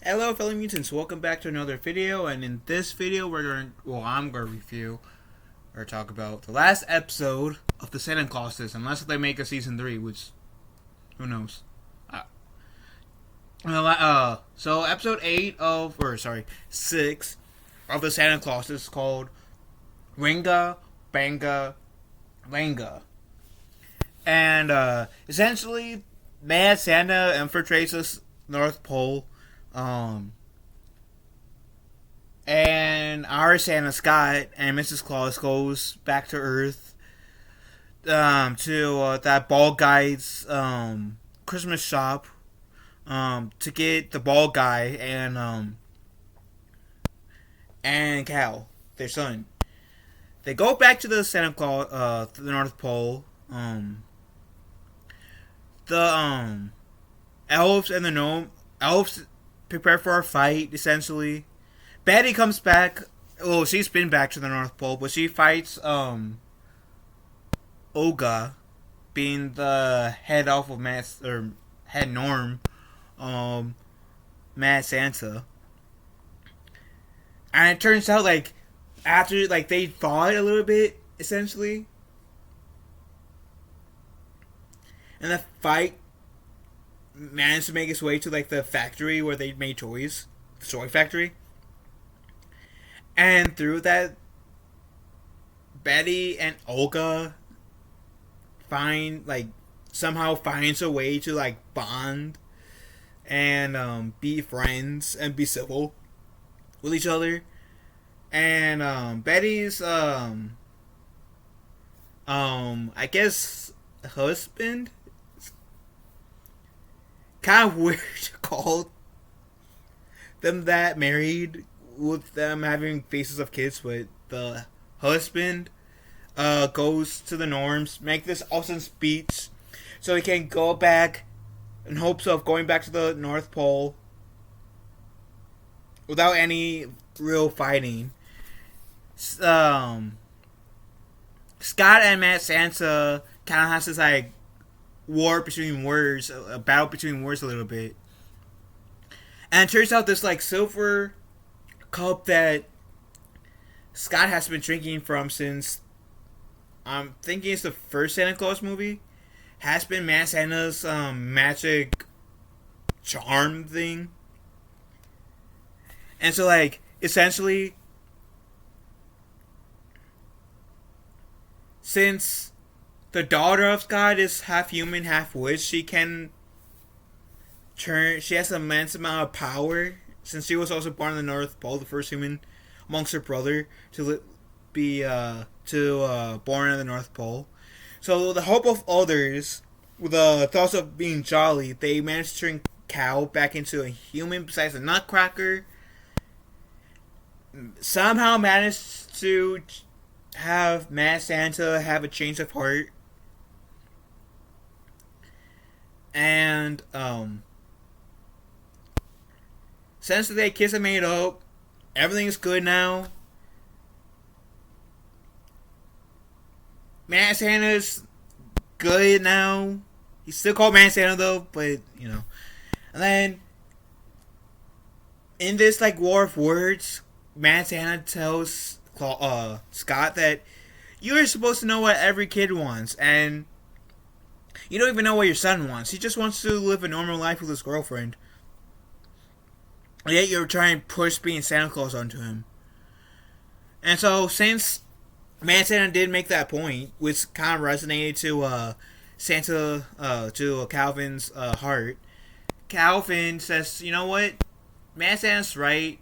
Hello fellow mutants, welcome back to another video, and in this video I'm going to review or talk about the last episode of the Santa Clauses, unless they make a season 3, which, who knows. So episode 6 of the Santa Clauses is called Wanga Banga Langa. And essentially, Mad Santa infiltrates the North Pole. And our Santa Scott and Mrs. Claus goes back to Earth to that bald guy's Christmas shop to get the bald guy and Cal, their son. They go back to the Santa Claus, to the North Pole. The elves and the elves prepare for a fight, essentially. Betty comes back. Well, she's been back to the North Pole, but she fights Olga, being the head elf of head Norm, Mad Santa. And it turns out, after they fought a little bit, essentially, and the fight managed to make its way to the factory where they made toys, the toy factory. And through that, Betty and Olga somehow finds a way to bond and be friends and be civil with each other. And Betty's I guess husband, kind of weird to call them that, married with them having faces of kids, but the husband goes to the Norms, make this awesome speech so he can go back in hopes of going back to the North Pole without any real fighting. Scott and Mad Santa kind of has this war between words, a battle between words a little bit. And it turns out this silver cup that Scott has been drinking from since, I'm thinking it's the first Santa Claus movie, has been Mad Santa's magic charm thing. And so essentially, since the daughter of Scott is half human, half witch, she has an immense amount of power, since she was also born in the North Pole, the first human amongst her brother to be born in the North Pole. So the hope of others, with the thoughts of being jolly, they managed to turn Cal back into a human besides a nutcracker. Somehow managed to have Mad Santa have a change of heart. And since the kids are made up, everything's good now. Mad Santa's good now. He's still called Mad Santa though, but you know. And then in this war of words, Mad Santa tells Scott that you're supposed to know what every kid wants, and you don't even know what your son wants. He just wants to live a normal life with his girlfriend. Yet you're trying to push being Santa Claus onto him. And so, since Mad Santa did make that point, which kind of resonated to to Calvin's heart, Calvin says, you know what? Mad Santa's right.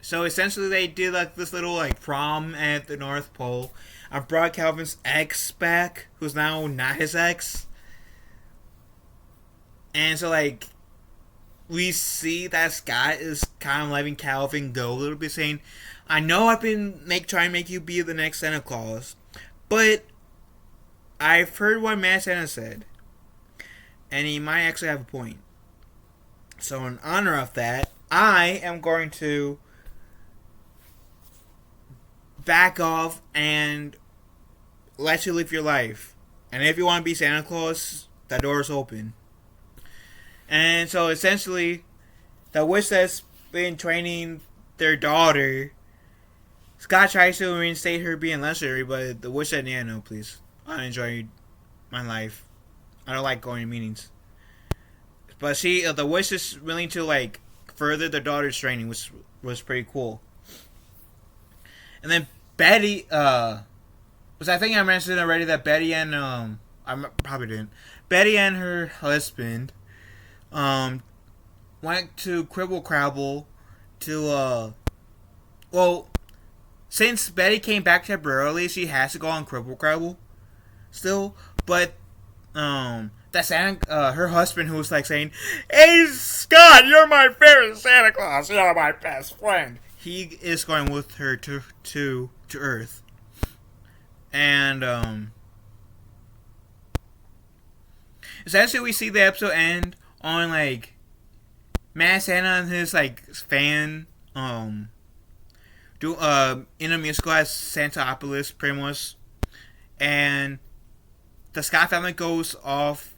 So essentially they did this little prom at the North Pole. I brought Calvin's ex back, who's now not his ex. And so we see that Scott is kind of letting Calvin go a little bit, saying, I know I've been trying to make you be the next Santa Claus, but I've heard what Mad Santa said, and he might actually have a point. So in honor of that, I am going to back off and let you live your life. And if you want to be Santa Claus, that door is open. And so essentially, the witch says, been training their daughter. Scott tries to reinstate her being legendary, but the witch said, "Yeah, no, please. I enjoy my life. I don't like going to meetings." But the witch is willing to like further their daughter's training, which was pretty cool. And then Betty, which I think I mentioned already that Betty and I probably didn't. Betty and her husband, went to Cribble Crabble to well, since Betty came back temporarily, she has to go on Cribble Crabble still, but that Santa, her husband, who was like saying, "Hey Scott, you're my favorite Santa Claus. You're my best friend." He is going with her to Earth, and essentially we see the episode end on like Mad Santa and his like fan do in a musical as Santaopolis pretty much, and the Scott family goes off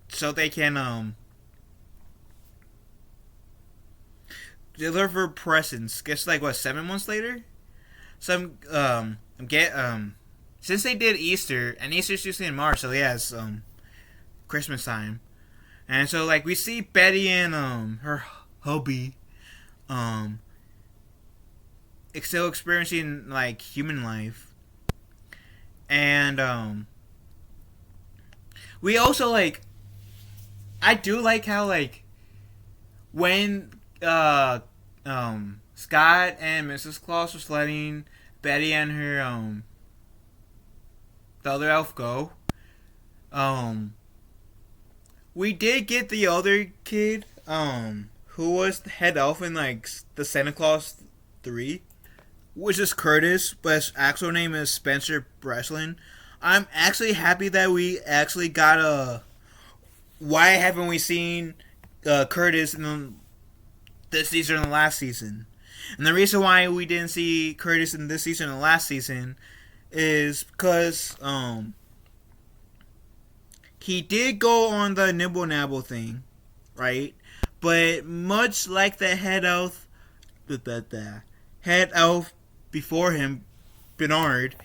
so they can deliver presents. Guess like what, 7 months later? Some get since they did Easter, and Easter's usually in March, so yeah, it's Christmas time. And so like we see Betty and her hubby still experiencing like human life. And we also like, I do like how like when Scott and Mrs. Claus was letting Betty and her the other elf go, we did get the other kid who was the head elf in like the Santa Claus 3, which is Curtis, but his actual name is Spencer Breslin. I'm actually happy that we actually got a. Why haven't we seen Curtis in this season and the last season? And the reason why we didn't see Curtis in this season and the last season is because he did go on the Nibble Nabble thing, right? But much like the head elf, before him, Bernard,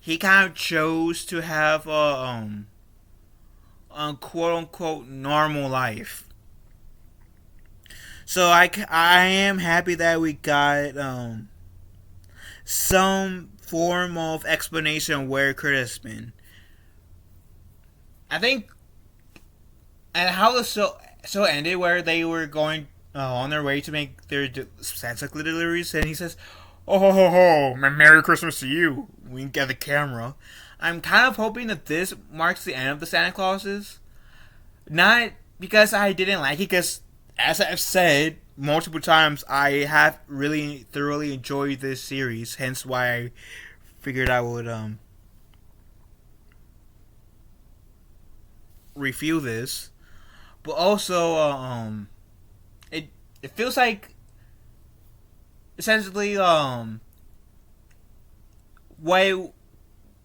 he kind of chose to have a quote unquote normal life. So I am happy that we got some form of explanation where Curtis has been. I think, and how the show ended, where they were going on their way to make their Santa deliveries, and he says, "Oh ho ho ho, Merry Christmas to you." Wink at the camera. I'm kind of hoping that this marks the end of the Santa Clauses. Not because I didn't like it, because as I've said multiple times, I have really thoroughly enjoyed this series. Hence why I figured I would review this. But also it feels like essentially what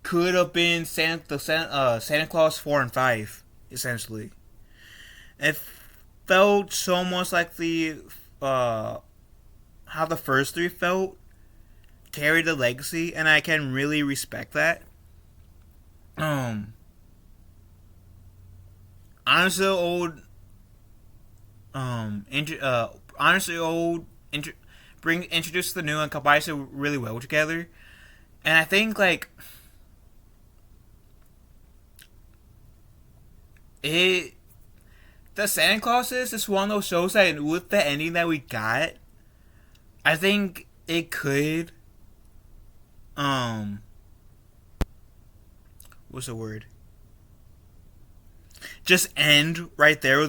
could have been Santa Claus 4 and 5, essentially. It felt so much like the how the first 3 felt, carried the legacy, and I can really respect that. Honestly, introduce the new and combines it really well together, and I think like it. The Santa Claus is one of those shows that, with the ending that we got, I think it could, what's the word? Just end right there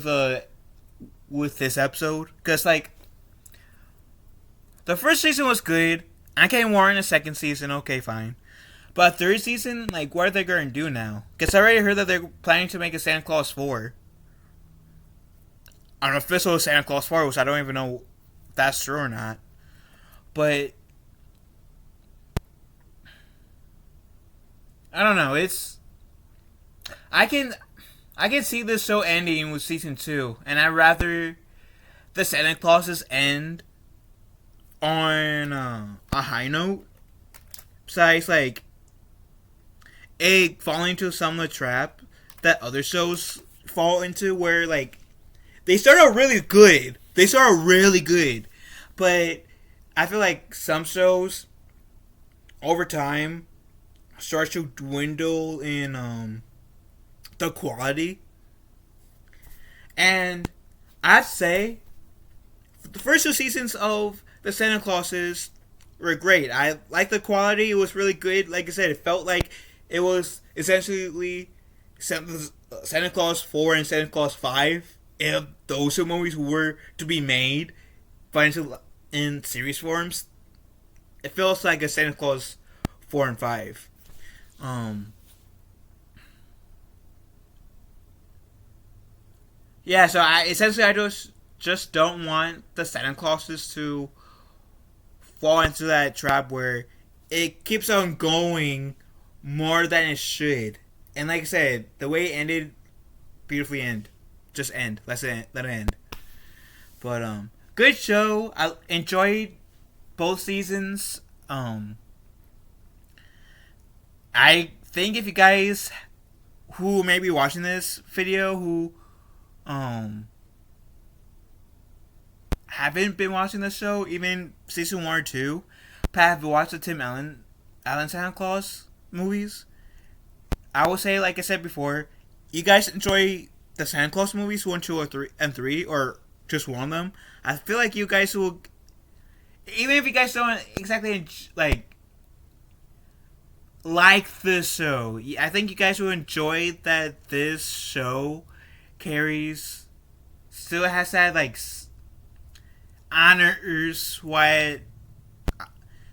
with this episode, because like the first season was good. I can't warrant a second season. Okay, fine. But third season, like, what are they going to do now? Because I already heard that they're planning to make a Santa Claus 4. An official Santa Claus 4, which I don't even know if that's true or not. But I don't know. I can see this show ending with season 2, and I'd rather the Santa Clauses end on a high note. Besides, like, it falling into some of the trap that other shows fall into, where, like, they start out really good. But I feel like some shows, over time, start to dwindle in the quality. And I'd say the first two seasons of the Santa Clauses were great. I like the quality. It was really good. Like I said, it felt like it was essentially Santa Claus 4 and Santa Claus 5. If those two movies were to be made, but in series forms, it feels like a Santa Claus 4 and 5. Um, yeah, so I just don't want the Santa Clauses to fall into that trap where it keeps on going more than it should. And like I said, the way it ended, beautifully end. Just end. Let it end. But good show. I enjoyed both seasons. I think if you guys who may be watching this video who haven't been watching the show, even season 1 or 2, but have watched the Allen Santa Claus movies, I would say, like I said before, you guys enjoy the Santa Claus movies 1, 2, or 3, or just one of them. I feel like you guys will, even if you guys don't exactly like the show, I think you guys will enjoy that this show carries, still has that like honors what,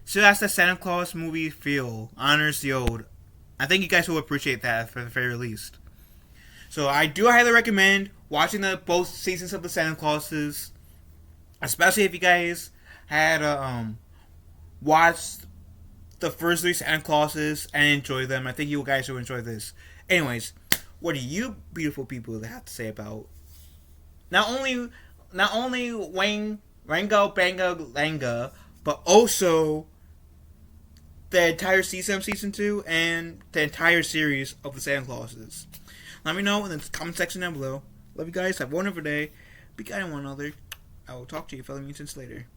still has the Santa Claus movie feel, honors the old. I think you guys will appreciate that for the very least. So I do highly recommend watching the both seasons of the Santa Clauses, especially if you guys had watched the first 3 Santa Clauses and enjoy them. I think you guys will enjoy this. Anyways, what do you beautiful people have to say about not only Wanga Banga Langa, but also the entire season of season 2 and the entire series of the Santa Clauses? Let me know in the comment section down below. Love you guys. Have a wonderful day. Be kind to one another. I will talk to you fellow mutants later.